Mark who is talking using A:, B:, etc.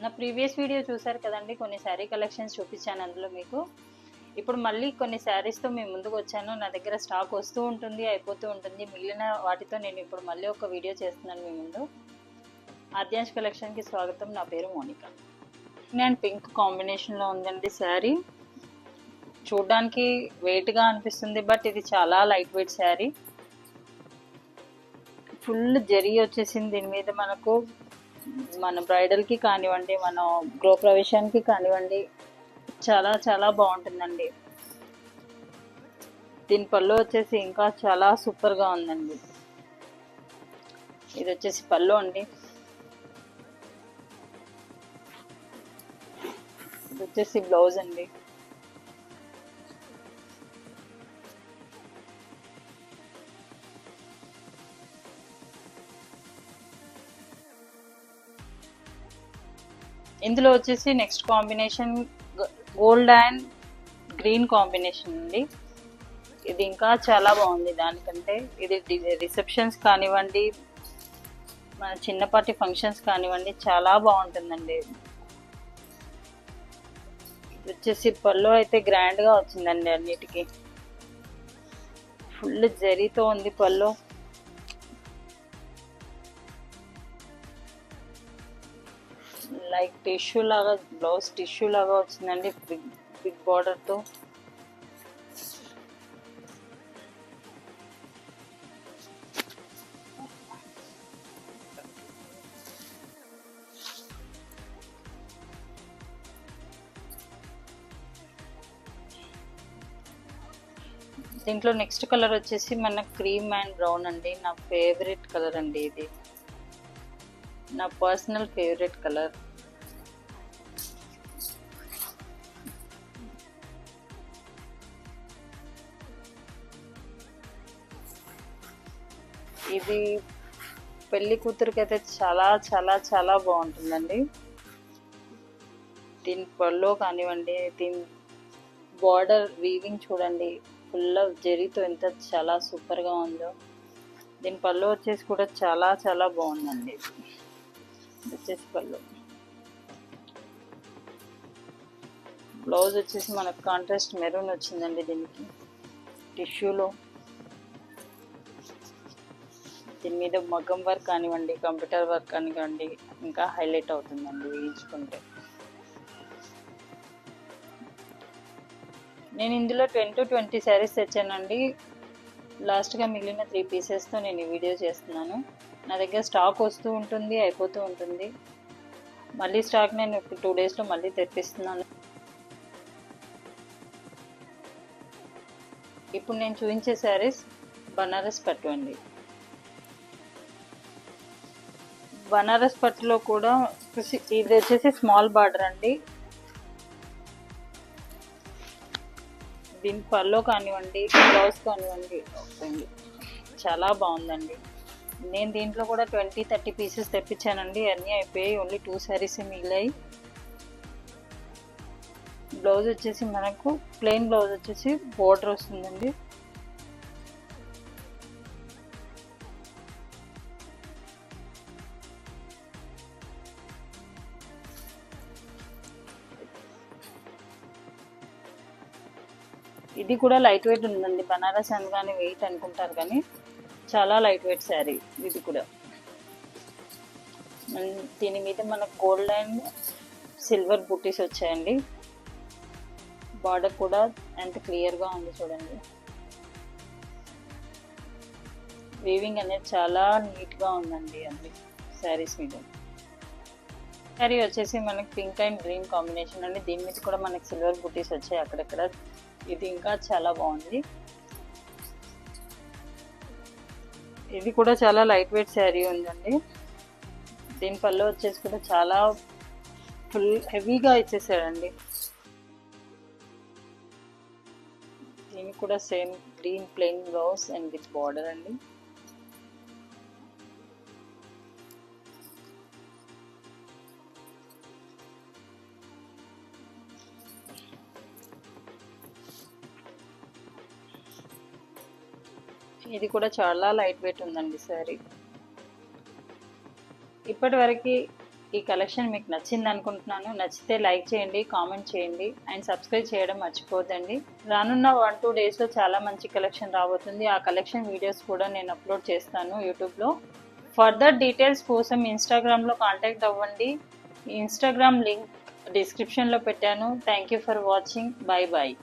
A: నా previous video చూసారు కదండి, కొన్ని శారీ కలెక్షన్స్ చూపించాను అందులో మీకు. ఇప్పుడు మళ్ళీ కొన్ని శారీస్తో మీ ముందుకు వచ్చాను. నా దగ్గర స్టాక్ వస్తూ ఉంటుంది, అయిపోతూ ఉంటుంది. మిగిలిన వాటితో నేను ఇప్పుడు మళ్ళీ ఒక వీడియో చేస్తున్నాను మీ ముందు. ఆద్యాంశ్ కలెక్షన్కి స్వాగతం. నా పేరు మోనిక. అండ్ పింక్ కాంబినేషన్లో ఉందండి శారీ. చూడ్డానికి వెయిట్గా అనిపిస్తుంది, బట్ ఇది చాలా light weight sari. Full zari వచ్చేసింది దీని మీద. మనకు మన బ్రైడల్కి కానివ్వండి, మన గృహప్రవేశానికి కానివ్వండి, చాలా చాలా బాగుంటుందండి. దీని పళ్ళు వచ్చేసి ఇంకా చాలా సూపర్గా ఉందండి. ఇది వచ్చేసి పళ్ళు అండి. ఇది వచ్చేసి బ్లౌజ్ అండి. ఇందులో వచ్చేసి next combination gold and green combination అండి. ఇది ఇంకా చాలా బాగుంది దానికంటే. ఇది రిసెప్షన్స్ కానివ్వండి, మన చిన్నపాటి ఫంక్షన్స్ కానివ్వండి, చాలా బాగుంటుందండి. ఇది వచ్చేసి పళ్ళు అయితే గ్రాండ్గా వచ్చిందండి. అన్నిటికీ ఫుల్ జరీతో ఉంది పళ్ళు. లైక్ టిష్యూ లాగా, బ్లౌజ్ టిష్యూ లాగా వచ్చిందండి, బిగ్ బార్డర్తో. దీంట్లో నెక్స్ట్ కలర్ వచ్చేసి మన క్రీమ్ అండ్ బ్రౌన్ అండి. నా ఫేవరెట్ కలర్ అండి. ఇది నా పర్సనల్ ఫేవరెట్ కలర్. ఇది పెళ్లి కూతురికి అయితే చాలా చాలా చాలా బాగుంటుందండి. దీని పళ్ళు కానివ్వండి, దీని బార్డర్ వీవింగ్ చూడండి, ఫుల్ జరీతో ఎంత చాలా సూపర్గా ఉందో. దీని పళ్ళు వచ్చేసి కూడా చాలా చాలా బాగుందండి. వచ్చేసి పళ్ళు. బ్లౌజ్ వచ్చేసి మనకు కాంట్రాస్ట్ మెరూన్ వచ్చిందండి దీనికి, టిష్యూలో. దీని మీద మగ్గం వర్క్ కానివ్వండి, కంప్యూటర్ వర్క్ కానివ్వండి, ఇంకా హైలైట్ అవుతుందండి వేయించుకుంటే. నేను ఇందులో 10 to 20 శారీస్ తెచ్చానండి. లాస్ట్గా మిగిలిన 3 పీసెస్తో నేను ఈ వీడియో చేస్తున్నాను. నా దగ్గర స్టాక్ వస్తూ ఉంటుంది, అయిపోతూ ఉంటుంది. మళ్ళీ స్టాక్ నేను 2 daysలో మళ్ళీ తెప్పిస్తున్నాను. ఇప్పుడు నేను చూపించే శారీస్ బనారస్ పట్టు అండి. బనారస్ పట్టులో కూడా ఇది వచ్చేసి స్మాల్ బార్డర్ అండి. దీని పళ్ళు కానివ్వండి, బ్లౌజ్ కానివ్వండి, చాలా బాగుందండి. నేను దీంట్లో కూడా 20-30 పీసెస్ తెప్పించానండి. అన్నీ అయిపోయాయి, ఓన్లీ 2 శారీస్ మిగిలాయి. బ్లౌజ్ వచ్చేసి మనకు ప్లెయిన్ బ్లౌజ్ వచ్చేసి బోర్డర్ వస్తుందండి. ఇది కూడా లైట్ వెయిట్ ఉందండి. బనారస్ అనగానే వెయిట్ అనుకుంటారు, కానీ చాలా లైట్ వెయిట్ శారీ ఇది కూడా. దీని మీద మనకు గోల్డ్ అండ్ సిల్వర్ బూటీస్ వచ్చాయండి. బార్డర్ కూడా ఎంత క్లియర్గా ఉంది చూడండి. వీవింగ్ అనేది చాలా నీట్గా ఉందండి అన్ని శారీస్ మీద. శారీ వచ్చేసి మనకి పింక్ అండ్ గ్రీన్ కాంబినేషన్ అండి. దీని మీద కూడా మనకి సిల్వర్ బూటీస్ వచ్చాయి అక్కడక్కడ. ఇది ఇంకా చాలా బాగుంది. ఇది కూడా చాలా లైట్ వెయిట్ శారీ ఉందండి. దీని పళ్ళు వచ్చేసి కూడా చాలా ఫుల్ హెవీగా ఇచ్చేసాడండి. దీనికి కూడా same green plain blouse and with border అండి. ఇది కూడా చాలా లైట్ వెయిట్ ఉందండి శారీ. ఇప్పటి వరకు ఈ కలెక్షన్ మీకు నచ్చింది అనుకుంటున్నాను. నచ్చితే లైక్ చేయండి, కామెంట్ చేయండి అండ్ సబ్స్క్రైబ్ చేయడం మర్చిపోద్దండి. రానున్న 1-2 డేస్లో చాలా మంచి కలెక్షన్ రాబోతుంది. ఆ కలెక్షన్ వీడియోస్ కూడా నేను అప్లోడ్ చేస్తాను యూట్యూబ్లో. ఫర్దర్ డీటెయిల్స్ కోసం ఇన్స్టాగ్రామ్లో కాంటాక్ట్ అవ్వండి. ఇన్స్టాగ్రామ్ లింక్ డిస్క్రిప్షన్లో పెట్టాను. Thank you for watching. Bye bye.